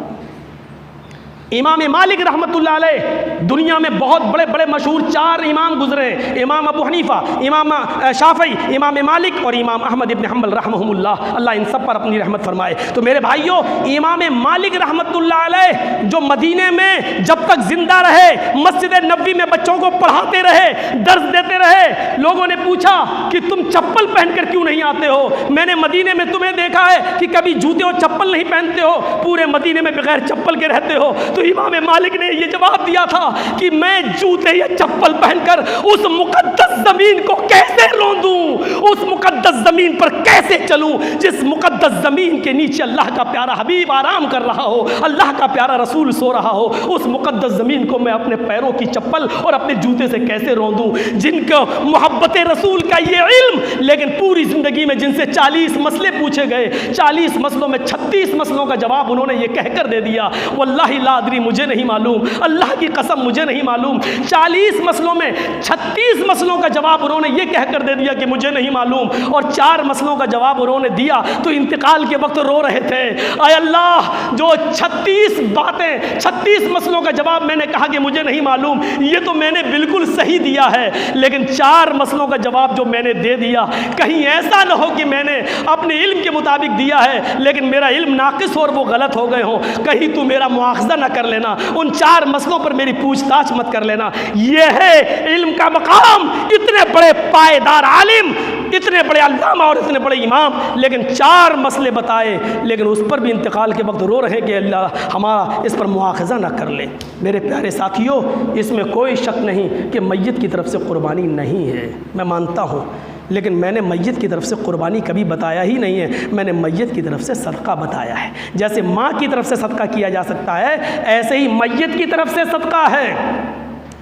امام مالک رحمۃ اللہ علیہ دنیا میں بہت بڑے بڑے مشہور 4 امام گزرے، امام ابو حنیفہ، امام شافعی، امام مالک اور امام احمد ابن حنبل رحمہم اللہ، اللہ ان سب پر اپنی رحمت فرمائے۔ تو میرے بھائیوں، امام مالک رحمۃ اللہ علیہ جو مدینے میں جب تک زندہ رہے مسجد نبوی میں بچوں کو پڑھاتے رہے، درس دیتے رہے، لوگوں نے پوچھا کہ تم چپل پہن کر کیوں نہیں آتے ہو، میں نے مدینے میں تمہیں دیکھا ہے کہ کبھی جوتے اور چپل نہیں پہنتے ہو، پورے مدینے میں بغیر چپل کے رہتے ہو۔ تو امام مالک نے یہ جواب دیا تھا کہ میں جوتے یا چپل پہن کر اس مقدس زمین کو کیسے روندوں، اس مقدس زمین پر کیسے چلوں جس مقدس زمین کے نیچے اللہ کا پیارا حبیب آرام کر رہا ہو، اللہ کا پیارا رسول سو رہا ہو، اس مقدس زمین کو میں اپنے پیروں کی چپل اور اپنے جوتے سے کیسے روندوں۔ جن کو محبت رسول کا یہ علم، لیکن پوری زندگی میں جن سے 40 مسئلے پوچھے گئے، 40 مسئلوں میں 36 مسئلوں کا جواب انہوں نے یہ کہہ کر دے دیا، واللہ لا ادری، مجھے نہیں معلوم، اللہ کی قسم مجھے نہیں معلوم۔ 40 مسئلوں میں 36 مسئلوں کا جواب انہوں نے یہ کہہ کر دے دیا کہ مجھے نہیں معلوم، اور 4 مسئلوں کا جواب انہوں نے دیا تو انتقال کے وقت رو رہے تھے، اے اللہ جو 36 مسئلوں کا جواب میں نے کہا کہ مجھے نہیں معلوم، یہ تو میں نے بالکل صحیح دیا ہے، لیکن 4 مسئلوں کا جواب جو میں نے دے دیا، کہیں ایسا نہ ہو کہ میں نے اپنے علم کے مطابق دیا ہے لیکن میرا علم ناقص ہو اور وہ غلط ہو گئے ہوں، کہیں تو میرا مواخذہ نہ کر لینا، ان 4 مسئلوں پر میری پوچھ تاچھ مت کر لینا۔ یہ ہے علم کا مقام، اتنے بڑے پائیدار عالم، اتنے بڑے علامہ اور اتنے بڑے امام، لیکن 4 مسئلے بتائے، لیکن اس پر بھی انتقال کے وقت رو رہے کہ اللہ ہمارا اس پر مواخذہ نہ کر لے۔ میرے پیارے ساتھیوں، اس میں کوئی شک نہیں کہ میت کی طرف سے قربانی نہیں ہے، میں مانتا ہوں، لیکن میں نے میت کی طرف سے قربانی کبھی بتایا ہی نہیں ہے، میں نے میت کی طرف سے صدقہ بتایا ہے۔ جیسے ماں کی طرف سے صدقہ کیا جا سکتا ہے، ایسے ہی میت کی طرف سے صدقہ ہے۔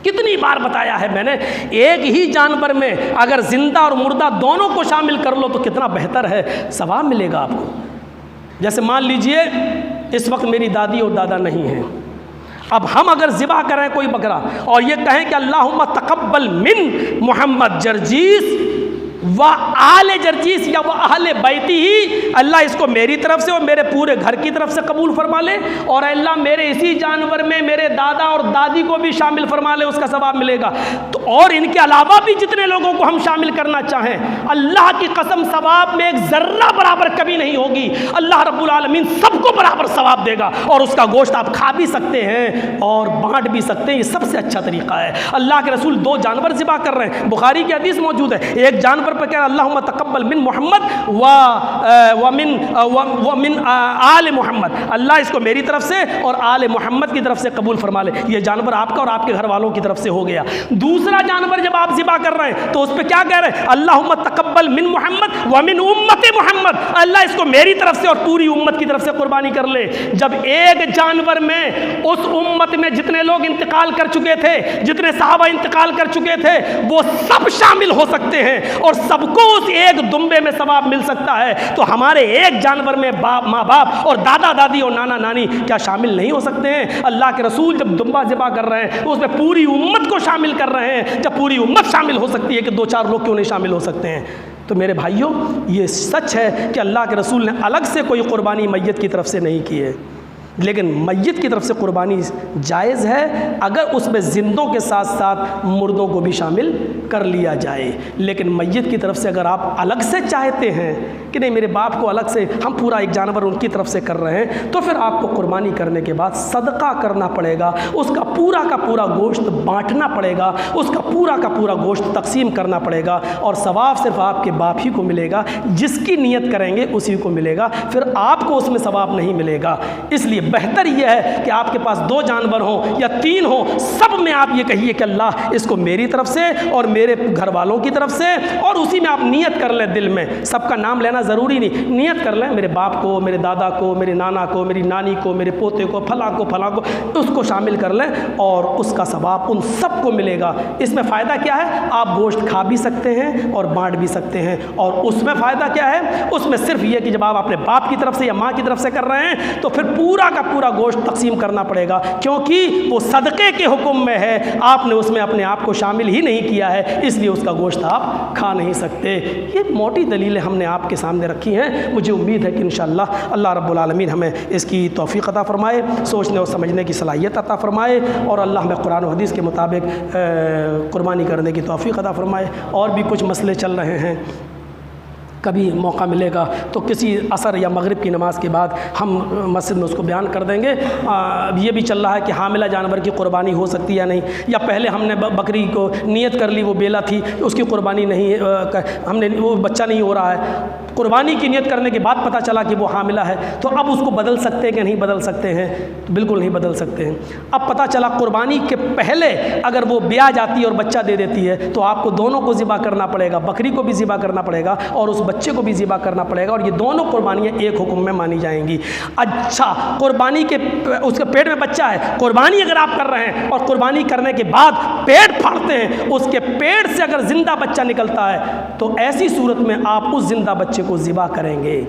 کتنی بار بتایا ہے میں نے، ایک ہی جانور میں اگر زندہ اور مردہ دونوں کو شامل کر لو تو کتنا بہتر ہے، ثواب ملے گا آپ کو۔ جیسے مان لیجئے اس وقت میری دادی اور دادا نہیں ہیں، اب ہم اگر ذبح کریں کوئی بکرا اور یہ کہیں کہ اللہم تقبل من محمد جرجیس و آل جرجیس یا وہ اہل بیتی ہی، اللہ اس کو میری طرف سے اور میرے پورے گھر کی طرف سے قبول فرما لے، اور اللہ میرے اسی جانور میں میرے دادا اور دادی کو بھی شامل فرما لے، اس کا ثواب ملے گا۔ تو اور ان کے علاوہ بھی جتنے لوگوں کو ہم شامل کرنا چاہیں، اللہ کی قسم ثواب میں ایک ذرہ برابر کمی نہیں ہوگی، اللہ رب العالمین سب کو برابر ثواب دے گا، اور اس کا گوشت آپ کھا بھی سکتے ہیں اور بانٹ بھی سکتے ہیں، یہ سب سے اچھا طریقہ ہے۔ اللہ کے رسول 2 جانور ذبح کر رہے ہیں، بخاری کی حدیث موجود ہے، ایک جانور جانور پر کہہ رہا اللہم تقبل من محمد ومن آل محمد، اللہ اس کو میری طرف سے اور آل محمد کی طرف سے قبول فرما لے۔ یہ جانور آپ کا اور آپ کے گھر والوں کی طرف سے ہو گیا۔ دوسرا جانور جب آپ ذبح کر رہے ہیں تو اس پہ کیا کہہ رہے ہیں؟ اللہم تقبل من محمد ومن امت محمد، اللہ اس کو میری طرف سے اور پوری امت کی طرف سے قربانی کر لے۔ جب ایک جانور میں اس امت میں جتنے لوگ انتقال کر چکے تھے، جتنے صحابہ انتقال کر چکے تھے، وہ سب شامل ہو سکتے ہیں اور سب کو اس ایک دمبے میں ثواب مل سکتا ہے، تو ہمارے ایک جانور میں ماں باپ اور دادا دادی اور نانا نانی کیا شامل نہیں ہو سکتے ہیں؟ اللہ کے رسول جب دمبا ذبح کر رہے ہیں اس میں پوری امت کو شامل کر رہے ہیں۔ جب پوری امت شامل ہو سکتی ہے کہ 2-4 لوگ کیوں نہیں شامل ہو سکتے ہیں؟ تو میرے بھائیوں، یہ سچ ہے کہ اللہ کے رسول نے الگ سے کوئی قربانی میت کی طرف سے نہیں کی ہے، لیکن میت کی طرف سے قربانی جائز ہے اگر اس میں زندوں کے ساتھ ساتھ مردوں کو بھی شامل کر لیا جائے۔ لیکن میت کی طرف سے اگر آپ الگ سے چاہتے ہیں کہ نہیں میرے باپ کو الگ سے ہم پورا ایک جانور ان کی طرف سے کر رہے ہیں، تو پھر آپ کو قربانی کرنے کے بعد صدقہ کرنا پڑے گا، اس کا پورا گوشت بانٹنا پڑے گا، اس کا پورا گوشت تقسیم کرنا پڑے گا، اور ثواب صرف آپ کے باپ ہی کو ملے گا، جس کی نیت کریں گے اسی کو ملے گا، پھر آپ کو اس میں ثواب نہیں ملے گا۔ اس لیے بہتر یہ ہے کہ آپ کے پاس 2 جانور ہوں یا 3 ہوں، سب میں آپ یہ کہیے کہ اللہ اس کو میری طرف سے اور میرے گھر والوں کی طرف سے، اور اسی میں آپ نیت کر لیں، دل میں سب کا نام لینا ضروری نہیں، نیت کر لیں میرے باپ کو، میرے دادا کو، میرے نانا کو، میری نانی کو، میرے پوتے کو، فلاں کو، اس کو شامل کر لیں، اور اس کا ثواب ان سب کو ملے گا۔ اس میں فائدہ کیا ہے؟ آپ گوشت کھا بھی سکتے ہیں اور بانٹ بھی سکتے ہیں، اور اس میں فائدہ کیا ہے؟ اس میں صرف یہ کہ جب آپ اپنے باپ کی طرف سے یا ماں کی طرف سے کر رہے ہیں تو پھر پورا کا پورا گوشت تقسیم کرنا پڑے گا، کیونکہ وہ صدقے کے حکم میں ہے، آپ نے اس میں اپنے آپ کو شامل ہی نہیں کیا ہے، اس لیے اس کا گوشت آپ کھا نہیں سکتے۔ یہ موٹی دلیلیں ہم نے آپ کے سامنے رکھی ہیں، مجھے امید ہے کہ انشاءاللہ اللہ رب العالمین ہمیں اس کی توفیق عطا فرمائے، سوچنے اور سمجھنے کی صلاحیت عطا فرمائے، اور اللہ ہمیں قرآن و حدیث کے مطابق قربانی کرنے کی توفیق عطا فرمائے۔ اور بھی کچھ مسئلے چل رہے ہیں، کبھی موقع ملے گا تو کسی عصر یا مغرب کی نماز کے بعد ہم مسجد میں اس کو بیان کر دیں گے۔ یہ بھی چل رہا ہے کہ حاملہ جانور کی قربانی ہو سکتی ہے یا نہیں، یا پہلے ہم نے بکری کو نیت کر لی، وہ بیلا تھی، اس کی قربانی نہیں، ہم نے وہ بچہ نہیں ہو رہا ہے، قربانی کی نیت کرنے کے بعد پتہ چلا کہ وہ حاملہ ہے، تو اب اس کو بدل سکتے ہیں کہ نہیں بدل سکتے ہیں؟ تو بالکل نہیں بدل سکتے ہیں۔ اب پتہ چلا قربانی کے پہلے اگر وہ بیاہ جاتی ہے اور بچہ دے دیتی ہے تو آپ کو دونوں کو ذبح کرنا پڑے گا، بکری کو بھی ذبح کرنا پڑے گا اور اس بچے کو بھی ذبح کرنا پڑے گا، اور یہ دونوں قربانیاں ایک حکم میں مانی جائیں گی۔ اچھا، قربانی کے اس کے پیٹ میں بچہ ہے، قربانی اگر آپ کر رہے ہیں اور قربانی کرنے کے بعد پیٹ پھاڑتے ہیں، اس کے پیٹ سے اگر زندہ بچہ نکلتا ہے تو ایسی صورت میں آپ اس زندہ بچے کو ذبح کریں گے،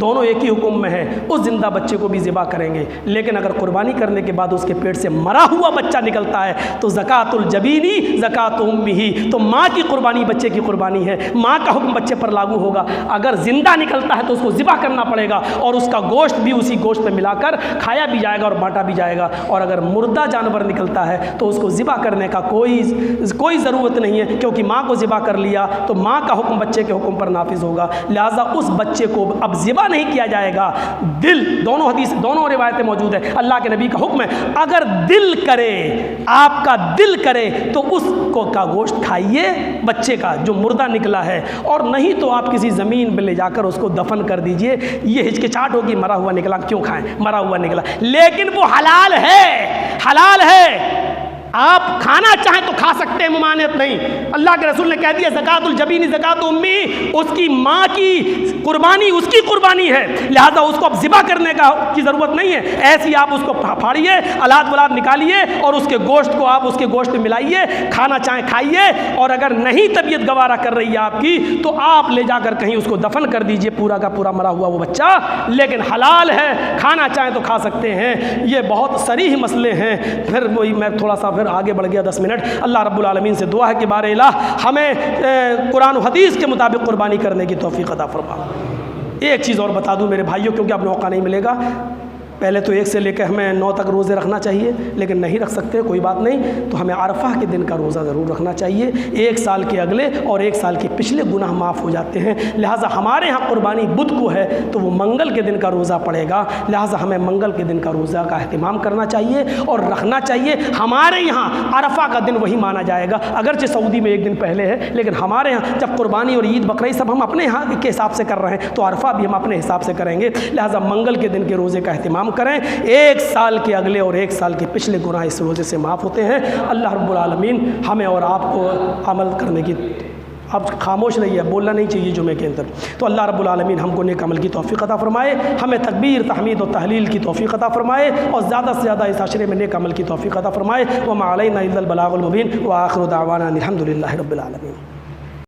دونوں ایک ہی حکم میں ہیں، اس زندہ بچے کو بھی ذبح کریں گے۔ لیکن اگر قربانی کرنے کے بعد اس کے پیٹ سے مرا ہوا بچہ نکلتا ہے تو زکوٰۃ الجبینی زکوٰۃ امہ، تو ماں کی قربانی بچے کی قربانی ہے، ماں کا حکم بچے پر لاگو ہوگا۔ اگر زندہ نکلتا ہے تو اس کو ذبح کرنا پڑے گا، اور اس کا گوشت بھی اسی گوشت میں ملا کر کھایا بھی جائے گا اور بانٹا بھی جائے گا۔ اور اگر مردہ جانور نکلتا ہے تو اس کو ذبح کرنے کا کوئی ضرورت نہیں ہے، کیونکہ ماں کو ذبح کر لیا تو ماں کا حکم بچے کے حکم پر نافذ ہوگا، لہٰذا اس بچے کو اب ذبح نہیں کیا جائے گا۔ دونوں روایتیں موجود ہیں، اللہ کے نبی کا حکم ہے اگر دل کرے، آپ کا دل کرے تو اس کو کا گوشت کھائیے بچے کا جو مردہ نکلا ہے، اور نہیں تو آپ کسی زمین میں لے جا کر اس کو دفن کر دیجئے۔ یہ ہچکچاہٹ ہوگی مرا ہوا نکلا کیوں کھائیں، مرا ہوا نکلا، لیکن وہ حلال ہے، آپ کھانا چاہیں تو کھا سکتے ہیں، ممانعت نہیں۔ اللہ کے رسول نے کہہ دیا زکوٰۃ الجبین زکوٰۃ امی، اس کی ماں کی قربانی اس کی قربانی ہے، لہذا اس کو اب ذبح کرنے کی ضرورت نہیں ہے، ایسی آپ اس کو پھاڑیے، اولاد ولاد نکالیے اور اس کے گوشت کو آپ اس کے گوشت میں ملائیے، کھانا چاہیں کھائیے، اور اگر نہیں طبیعت گوارا کر رہی ہے آپ کی تو آپ لے جا کر کہیں اس کو دفن کر دیجئے، پورا کا پورا مرا ہوا وہ بچہ، لیکن حلال ہے، کھانا چاہیں تو کھا سکتے ہیں۔ یہ بہت صریح مسئلے ہیں۔ پھر وہی میں تھوڑا سا آگے بڑھ گیا 10 منٹ۔ اللہ رب العالمین سے دعا ہے کہ بار الہ ہمیں قرآن و حدیث کے مطابق قربانی کرنے کی توفیق عطا فرما۔ ایک چیز اور بتا دوں میرے بھائیوں، کیونکہ اب موقع نہیں ملے گا، پہلے تو 1 سے لے کے ہمیں 9 تک روزے رکھنا چاہیے، لیکن نہیں رکھ سکتے کوئی بات نہیں، تو ہمیں عرفہ کے دن کا روزہ ضرور رکھنا چاہیے۔ 1 سال کے اگلے اور 1 سال کے پچھلے گناہ معاف ہو جاتے ہیں۔ لہٰذا ہمارے ہاں قربانی بدھ کو ہے تو وہ منگل کے دن کا روزہ پڑے گا، لہٰذا ہمیں منگل کے دن کا روزہ کا اہتمام کرنا چاہیے اور رکھنا چاہیے۔ ہمارے یہاں عرفہ کا دن وہی مانا جائے گا، اگرچہ سعودی میں 1 دن پہلے ہے، لیکن ہمارے یہاں جب قربانی اور عید بقرعید سب ہم اپنے یہاں کے حساب سے کر رہے ہیں تو عرفہ بھی ہم اپنے حساب سے کریں گے، لہٰذا منگل کے دن کے روزے کا اہتمام کریں۔ 1 سال کے اگلے اور 1 سال کے پچھلے گناہ اس روزے سے معاف ہوتے ہیں۔ اللہ رب العالمین ہمیں اور آپ کو عمل کرنے کی، اب خاموش رہیے، بولنا نہیں چاہیے جمعے کے اندر، تو اللہ رب العالمین ہم کو نیک عمل کی توفیق عطا فرمائے، ہمیں تکبیر تحمید و تحلیل کی توفیق عطا فرمائے، اور زیادہ سے زیادہ اس عشرے میں نیک عمل کی توفیق عطا فرمائے۔ وما علینا الا البلاغ المبین، وآخر دعوانا الحمد للہ رب العالمین۔